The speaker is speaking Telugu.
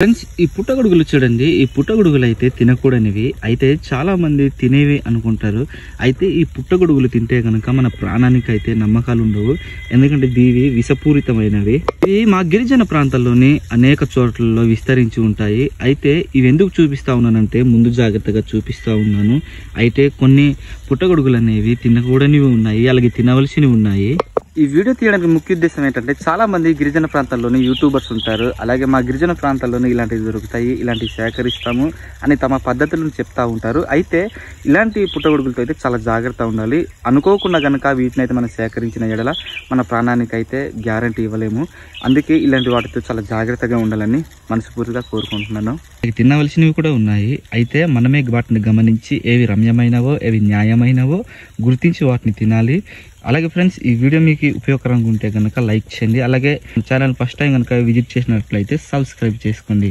ఫ్రెండ్స్, ఈ పుట్టగొడుగులు చూడండి. ఈ పుట్టగొడుగులు అయితే తినకూడనివి, అయితే చాలా మంది తినేవి అనుకుంటారు. అయితే ఈ పుట్టగొడుగులు తింటే కనుక మన ప్రాణానికి అయితే నమ్మకాలు ఉండవు. ఎందుకంటే ఇవి విషపూరితమైనవి. ఇవి మా గిరిజన ప్రాంతాల్లోని అనేక చోట్లలో విస్తరించి ఉంటాయి. అయితే ఇవి ఎందుకు చూపిస్తా ఉన్నానంటే ముందు జాగ్రత్తగా చూపిస్తా ఉన్నాను. అయితే కొన్ని పుట్టగొడుగులు అనేవి తినకూడనివి ఉన్నాయి, అలాగే తినవలసినవి ఉన్నాయి. ఈ వీడియో తీయడానికి ముఖ్య ఉద్దేశం ఏంటంటే చాలా మంది గిరిజన ప్రాంతాల్లోని యూట్యూబర్స్ ఉంటారు. అలాగే మా గిరిజన ప్రాంతాల్లోని ఇలాంటివి దొరుకుతాయి, ఇలాంటివి సేకరిస్తాము అని తమ పద్ధతులను చెప్తా ఉంటారు. అయితే ఇలాంటి పుట్టగొడుగులతో అయితే చాలా జాగ్రత్త ఉండాలి. అనుకోకుండా కనుక వీటిని అయితే మనం సేకరించిన ఎడల మన ప్రాణానికి అయితే గ్యారంటీ ఇవ్వలేము. అందుకే ఇలాంటి వాటితో చాలా జాగ్రత్తగా ఉండాలని మనస్ఫూర్తిగా కోరుకుంటున్నాను. తినవలసినవి కూడా ఉన్నాయి. అయితే మనమే వాటిని గమనించి ఏవి రమ్యమైనవో ఏవి న్యాయమైనవో గుర్తించి వాటిని తినాలి. అలాగే ఫ్రెండ్స్, ఈ వీడియో మీకు ఉపయోగకరంగా ఉంటే కనుక లైక్ చేయండి. అలాగే ఛానల్ ఫస్ట్ టైం కనుక విజిట్ చేసినట్లయితే సబ్స్క్రైబ్ చేసుకోండి.